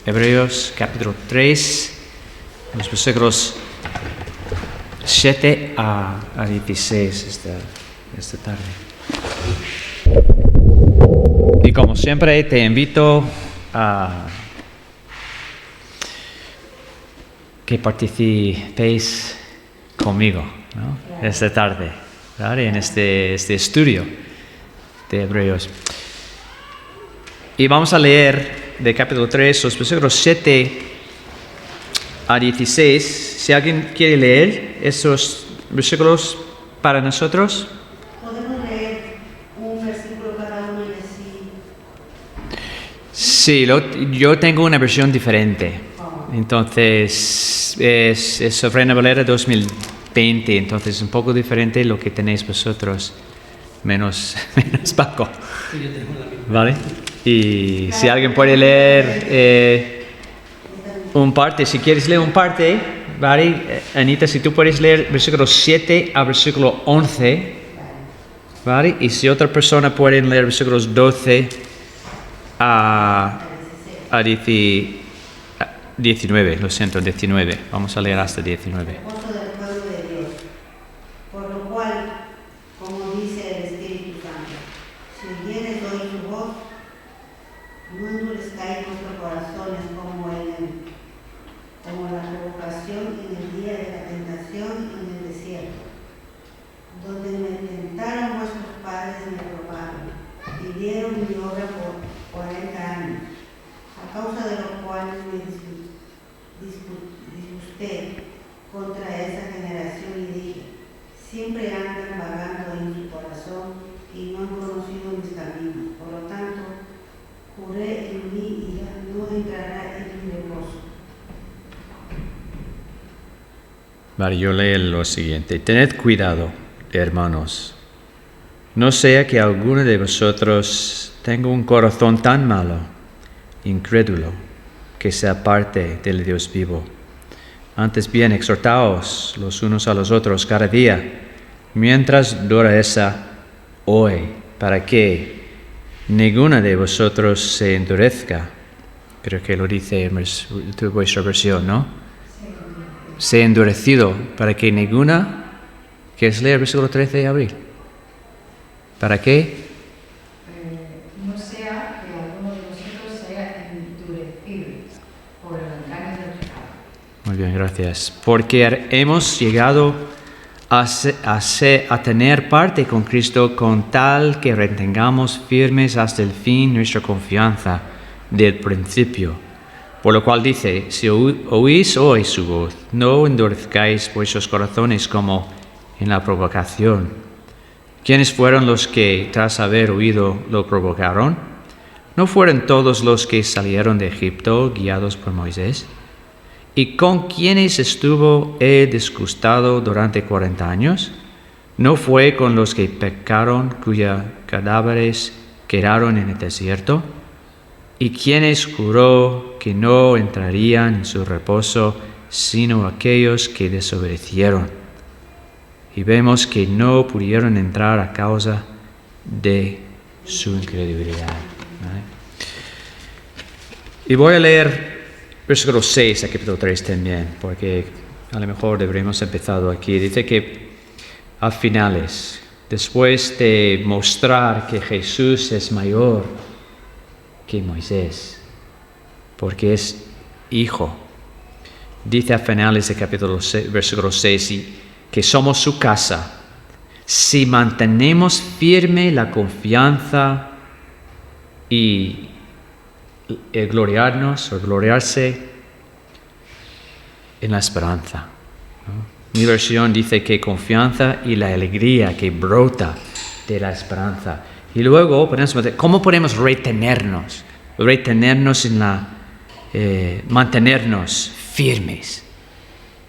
Hebreos capítulo 3, los versículos 7 a 16 esta tarde. Y como siempre te invito a que participéis conmigo, ¿no? Esta tarde, ¿vale? En este estudio de Hebreos. Y vamos a leer de capítulo 3, los versículos 7 a 16. Si alguien quiere leer esos versículos para nosotros. ¿Podemos leer un versículo cada uno y así? Sí, yo tengo una versión diferente. Entonces, es Reina Valera 2020, entonces es un poco diferente lo que tenéis vosotros, menos Paco. ¿Vale? Y si alguien puede leer un parte, si quieres leer un parte, ¿vale? Anita, si tú puedes leer versículo 7 a versículo 11, ¿vale? Y si otra persona puede leer versículos 12 a 19, lo siento, 19. Vamos a leer hasta 19. Gozo del pueblo de Dios. Por lo cual, como dice el Espíritu Santo, si oyeres hoy su voz, no endurezcáis vuestros corazones como la provocación en el día de la tentación en el desierto, donde me tentaron vuestros padres y me probaron, y vieron mi obra por 40 años, a causa de lo cual me disgusté contra esa generación y dije, siempre andan vagando en su corazón y no han conocido mis caminos. Por lo tanto, juré en mi ira, no entrará en mi reposo. Vale, yo leo lo siguiente. Tened cuidado, hermanos. No sea que alguno de vosotros tenga un corazón tan malo, incrédulo, que se aparte del Dios vivo. Antes bien, exhortaos los unos a los otros cada día, mientras dura esa hoy, para que ninguno de vosotros se endurezca. Creo que lo dice en vuestra versión, ¿no? Se ha endurecido, para que ninguna... ¿Quieres leer el versículo 13 de abril? ¿Para qué? No sea que alguno de nosotros sea endurecido por el engaño del pecado. Muy bien, gracias. Porque hemos llegado a tener parte con Cristo con tal que retengamos firmes hasta el fin nuestra confianza del principio. Por lo cual dice, si oís hoy su voz, no endurezcáis vuestros corazones como en la provocación. ¿Quiénes fueron los que, tras haber oído, lo provocaron? ¿No fueron todos los que salieron de Egipto guiados por Moisés? ¿Y con quiénes estuvo él disgustado durante 40 años? ¿No fue con los que pecaron, cuyos cadáveres quedaron en el desierto? ¿Y quiénes juró que no entrarían en su reposo, sino aquellos que desobedecieron? Y vemos que no pudieron entrar a causa de su incredulidad. ¿Vale? Y voy a leer versículo 6 a capítulo 3 también, porque a lo mejor deberíamos empezar aquí. Dice que a finales, después de mostrar que Jesús es mayor que Moisés, porque es hijo, dice a finales de capítulo 6, versículo 6, que somos su casa, si mantenemos firme la confianza y el gloriarse en la esperanza, ¿no? Mi versión dice que confianza y la alegría que brota de la esperanza. Y luego, ¿cómo podemos retenernos? Retenernos en mantenernos firmes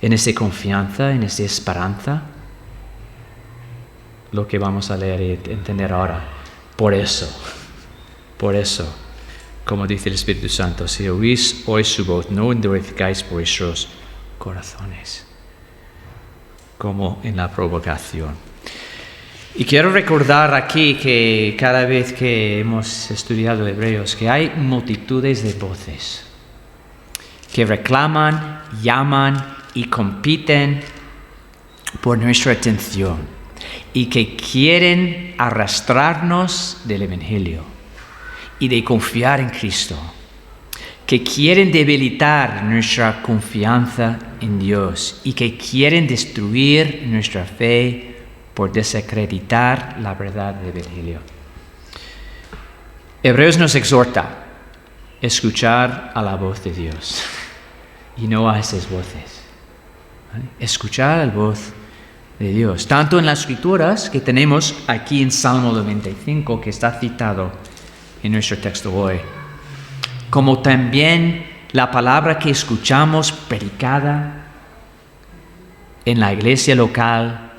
en esa confianza, en esa esperanza. Lo que vamos a leer y entender ahora. Por eso, como dice el Espíritu Santo, si oís hoy su voz, no endurezcáis vuestros corazones, como en la provocación. Y quiero recordar aquí que cada vez que hemos estudiado Hebreos, que hay multitudes de voces. que reclaman, llaman y compiten por nuestra atención y que quieren arrastrarnos del Evangelio y de confiar en Cristo, que quieren debilitar nuestra confianza en Dios y que quieren destruir nuestra fe por desacreditar la verdad del Evangelio. Hebreos nos exhorta a escuchar a la voz de Dios y no a esas voces. ¿Vale? Escuchar a la voz de Dios, tanto en las Escrituras que tenemos aquí en Salmo 95, que está citado en nuestro texto hoy, como también la palabra que escuchamos predicada en la iglesia local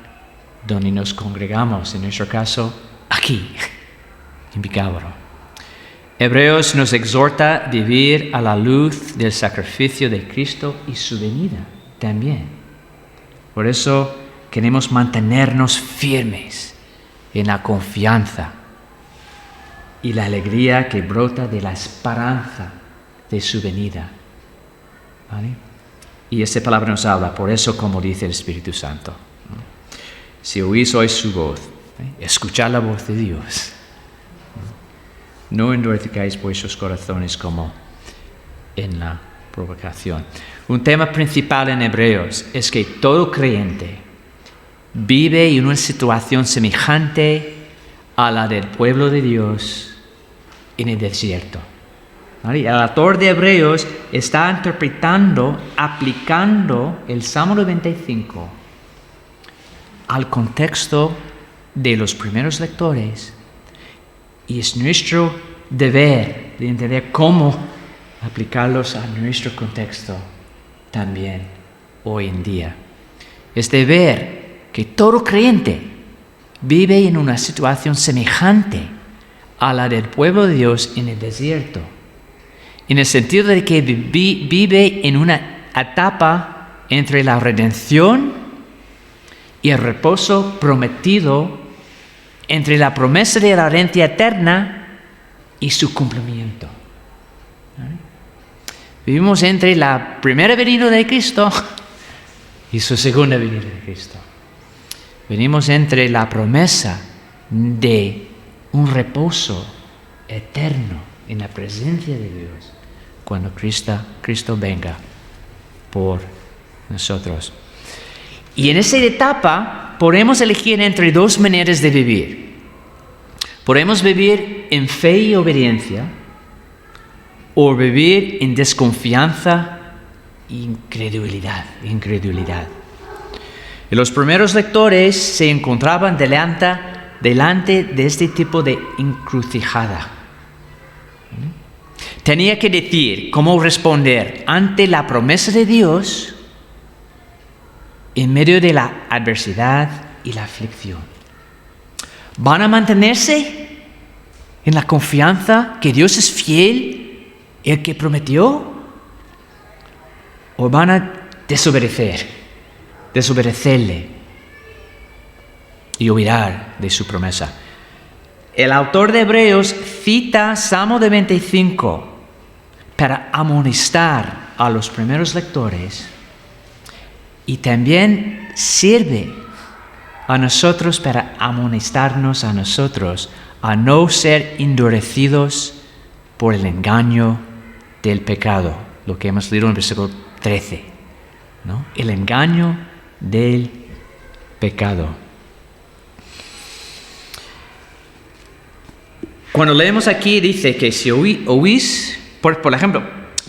donde nos congregamos, en nuestro caso, aquí, en Bicábaro. Hebreos nos exhorta a vivir a la luz del sacrificio de Cristo y su venida también. Por eso queremos mantenernos firmes en la confianza y la alegría que brota de la esperanza de su venida. ¿Vale? Y esta palabra nos habla, por eso como dice el Espíritu Santo, ¿no? Si oís hoy su voz, escuchad la voz de Dios. No endurezcáis vuestros corazones como en la provocación. Un tema principal en Hebreos es que todo creyente vive en una situación semejante a la del pueblo de Dios en el desierto. ¿Vale? El autor de Hebreos está interpretando, aplicando el Salmo 95 al contexto de los primeros lectores. Y es nuestro deber de entender cómo aplicarlos a nuestro contexto también hoy en día. Es de ver que todo creyente vive en una situación semejante a la del pueblo de Dios en el desierto, en el sentido de que vive en una etapa entre la redención y el reposo prometido, entre la promesa de la herencia eterna y su cumplimiento. ¿Vale? Vivimos entre la primera venida de Cristo y su segunda venida de Cristo. Venimos entre la promesa de un reposo eterno en la presencia de Dios cuando Cristo venga por nosotros. Y en esa etapa podemos elegir entre dos maneras de vivir. Podemos vivir en fe y obediencia o vivir en desconfianza e incredulidad. Y los primeros lectores se encontraban delante de este tipo de encrucijada. Tenía que decir cómo responder ante la promesa de Dios en medio de la adversidad y la aflicción. ¿Van a mantenerse en la confianza que Dios es fiel, el que prometió? ¿O van a desobedecerle y olvidar de su promesa? El autor de Hebreos cita Salmo 95 para amonestar a los primeros lectores y también sirve a nosotros para amonestarnos a nosotros a no ser endurecidos por el engaño del pecado, lo que hemos leído en el versículo 13, ¿no? El engaño del pecado. Cuando leemos aquí dice que si oís, por ejemplo,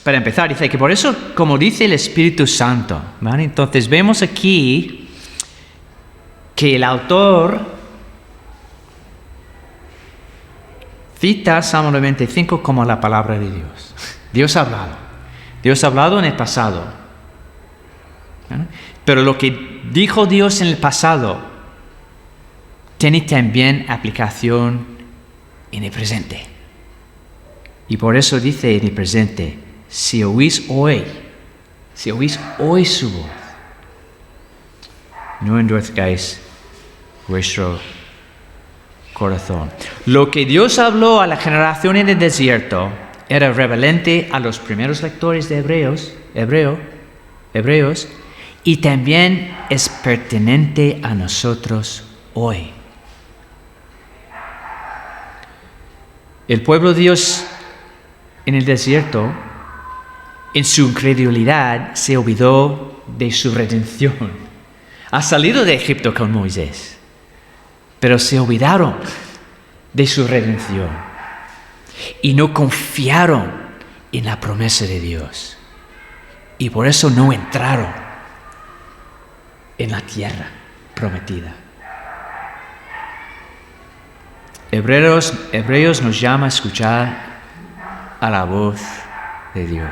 para empezar, dice que por eso, como dice el Espíritu Santo, ¿vale? Entonces vemos aquí que el autor cita Salmo 95 como la palabra de Dios. Dios ha hablado en el pasado. ¿Vale? Pero lo que dijo Dios en el pasado tiene también aplicación en el presente. Y por eso dice en el presente, si oís hoy su voz, no endurezcáis vuestro corazón. Lo que Dios habló a la generación en el desierto era relevante a los primeros lectores de Hebreos, y también es pertinente a nosotros hoy. El pueblo de Dios en el desierto, en su incredulidad, se olvidó de su redención. Ha salido de Egipto con Moisés, pero se olvidaron de su redención y no confiaron en la promesa de Dios. Y por eso no entraron en la tierra prometida. Hebreos nos llama a escuchar a la voz de Dios.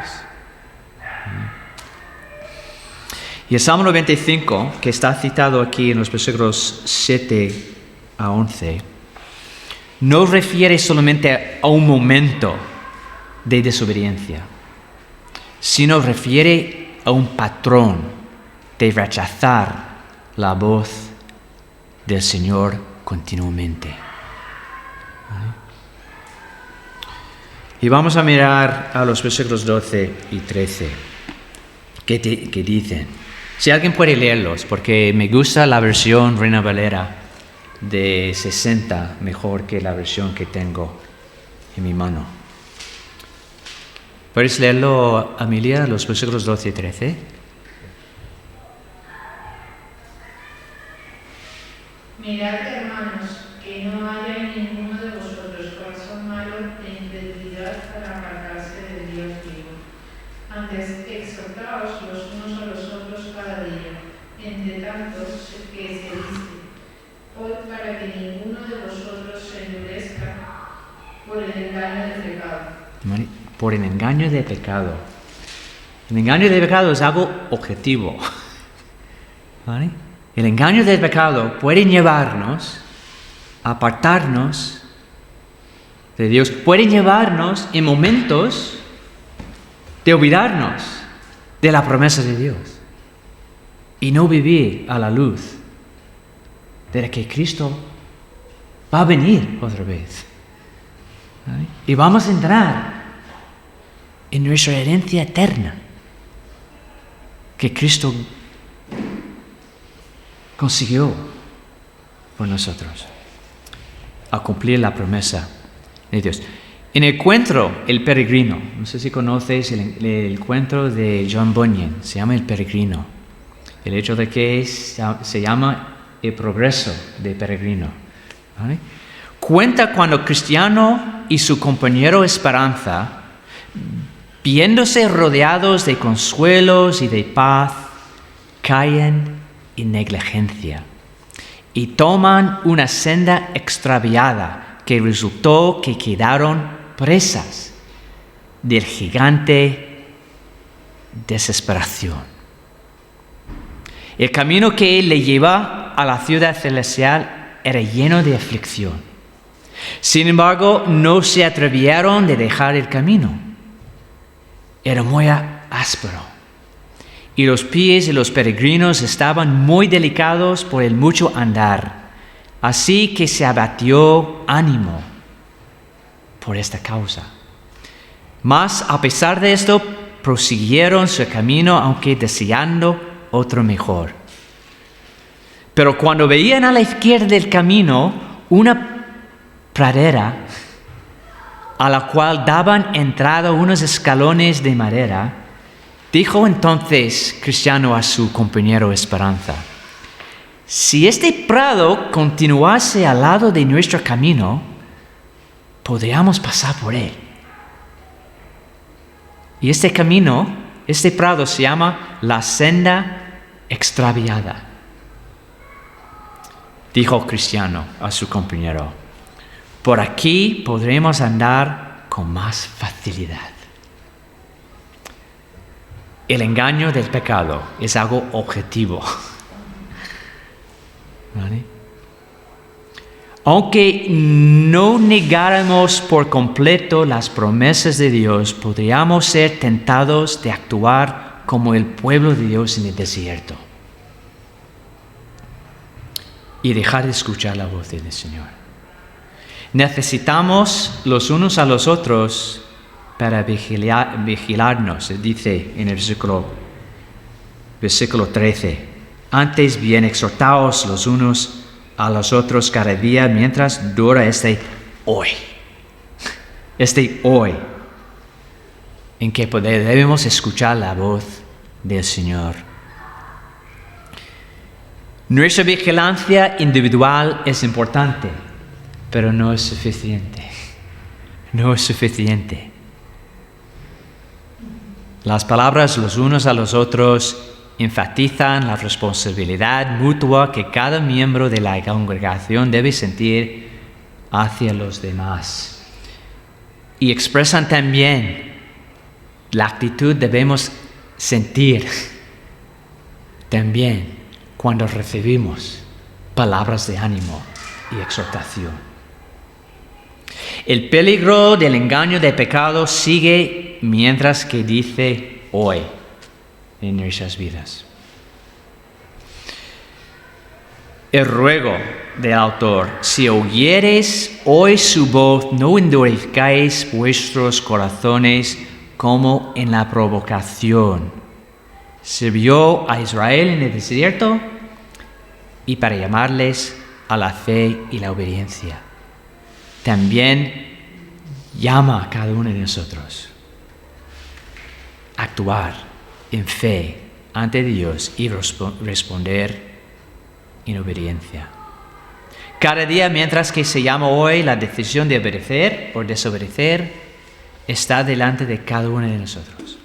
Y el Salmo 95, que está citado aquí en los versículos 7 a 11, no refiere solamente a un momento de desobediencia, sino refiere a un patrón de rechazar la voz del Señor continuamente. Y vamos a mirar a los versículos 12 y 13, que dicen, si alguien puede leerlos, porque me gusta la versión Reina Valera de 60 mejor que la versión que tengo en mi mano. ¿Puedes leerlo, Amelia, los versículos 12 y 13? Mirad, hermanos, que no haya en ninguno de vosotros corazón malo de incredulidad para apartarse de Dios vivo. Antes, exhortaos los unos a los otros cada día, entre tanto que se dice, hoy para que ninguno de vosotros se endurezca por el engaño del pecado. Por el engaño del pecado. El engaño del pecado es algo objetivo. ¿Vale? El engaño del pecado puede llevarnos a apartarnos de Dios. Puede llevarnos en momentos de olvidarnos de la promesa de Dios y no vivir a la luz de que Cristo va a venir otra vez. ¿Vale? Y vamos a entrar en nuestra herencia eterna que Cristo consiguió por nosotros a cumplir la promesa de Dios. En el cuento El Peregrino, no sé si conoces el cuento de John Bunyan, se llama El Peregrino. El hecho de que se llama El Progreso de Peregrino. ¿Vale? Cuenta cuando Cristiano y su compañero Esperanza, viéndose rodeados de consuelos y de paz, caen en negligencia y toman una senda extraviada que resultó que quedaron presas del gigante desesperación. El camino que le lleva a la ciudad celestial era lleno de aflicción. Sin embargo, no se atrevieron de dejar el camino. Era muy áspero. Y los pies de los peregrinos estaban muy delicados por el mucho andar, así que se abatió ánimo por esta causa. Mas a pesar de esto, prosiguieron su camino, aunque deseando otro mejor. Pero cuando veían a la izquierda del camino una pradera a la cual daban entrada unos escalones de madera, dijo entonces Cristiano a su compañero Esperanza, si este prado continuase al lado de nuestro camino, podríamos pasar por él. Y este camino, este prado se llama la senda extraviada. Dijo Cristiano a su compañero, por aquí podremos andar con más facilidad. El engaño del pecado es algo objetivo. ¿Vale? Aunque no negáramos por completo las promesas de Dios, podríamos ser tentados de actuar como el pueblo de Dios en el desierto y dejar de escuchar la voz del Señor. Necesitamos los unos a los otros para vigilarnos, dice en el versículo 13. Antes bien, exhortaos los unos a los otros cada día mientras dura este hoy, en que debemos escuchar la voz del Señor. Nuestra vigilancia individual es importante, pero no es suficiente. No es suficiente. Las palabras los unos a los otros enfatizan la responsabilidad mutua que cada miembro de la congregación debe sentir hacia los demás. Y expresan también la actitud que debemos sentir también cuando recibimos palabras de ánimo y exhortación. El peligro del engaño de pecado sigue mientras que dice hoy en nuestras vidas. El ruego del autor: si oyereis hoy su voz, no endurezcáis vuestros corazones como en la provocación. Sirvió a Israel en el desierto y para llamarles a la fe y la obediencia. También llama a cada uno de nosotros a actuar en fe ante Dios y responder en obediencia. Cada día, mientras que se llama hoy, la decisión de obedecer o desobedecer está delante de cada uno de nosotros.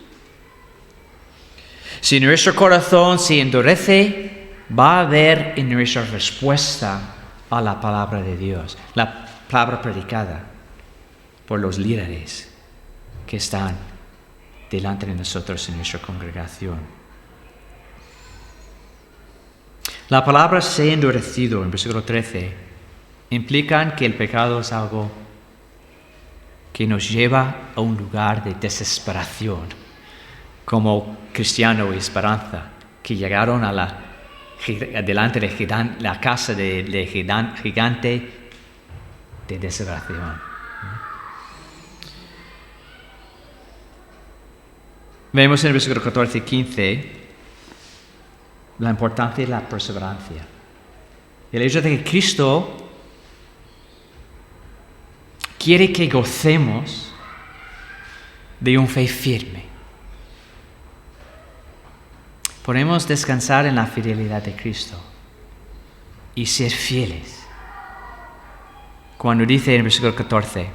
Si nuestro corazón se endurece, va a haber en nuestra respuesta a la palabra de Dios, la palabra predicada por los líderes que están delante de nosotros en nuestra congregación. La palabra "se endurecido" en versículo 13 implican que el pecado es algo que nos lleva a un lugar de desesperación, como Cristiano y Esperanza, que llegaron delante de la casa de gigante de desesperación. Vemos en el versículo 14 y 15 la importancia de la perseverancia. El hecho de que Cristo quiere que gocemos de una fe firme. Podemos descansar en la fidelidad de Cristo y ser fieles. Cuando dice en el versículo 14: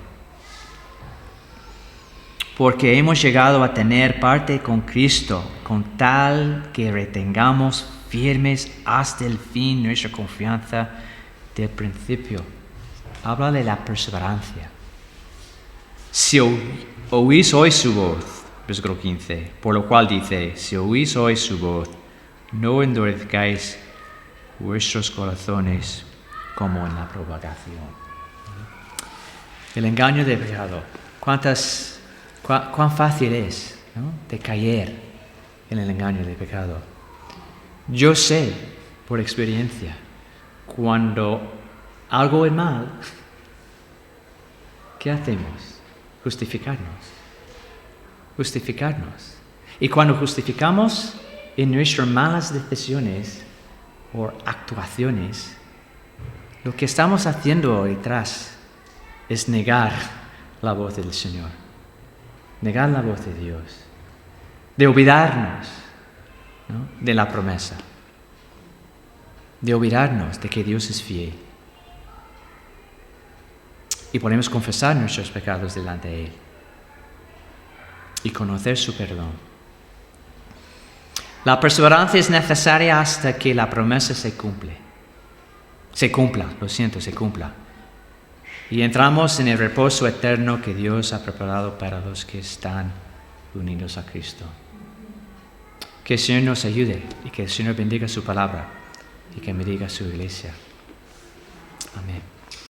porque hemos llegado a tener parte con Cristo, con tal que retengamos firmes hasta el fin nuestra confianza del principio. Habla de la perseverancia. Si oís hoy su voz, versículo 15, por lo cual dice: si oís hoy su voz, no endurezcáis vuestros corazones como en la provocación. El engaño del pecado. Cuán fácil es, ¿no?, de caer en el engaño del pecado. Yo sé por experiencia, cuando algo es mal, ¿qué hacemos? Justificarnos. Y cuando justificamos en nuestras malas decisiones o actuaciones, lo que estamos haciendo detrás es negar la voz del Señor, negar la voz de Dios, de olvidarnos, ¿no?, de la promesa, de olvidarnos de que Dios es fiel. Y podemos confesar nuestros pecados delante de Él y conocer su perdón. La perseverancia es necesaria hasta que la promesa se cumpla. Y entramos en el reposo eterno que Dios ha preparado para los que están unidos a Cristo. Que el Señor nos ayude y que el Señor bendiga su palabra y que bendiga su iglesia. Amén.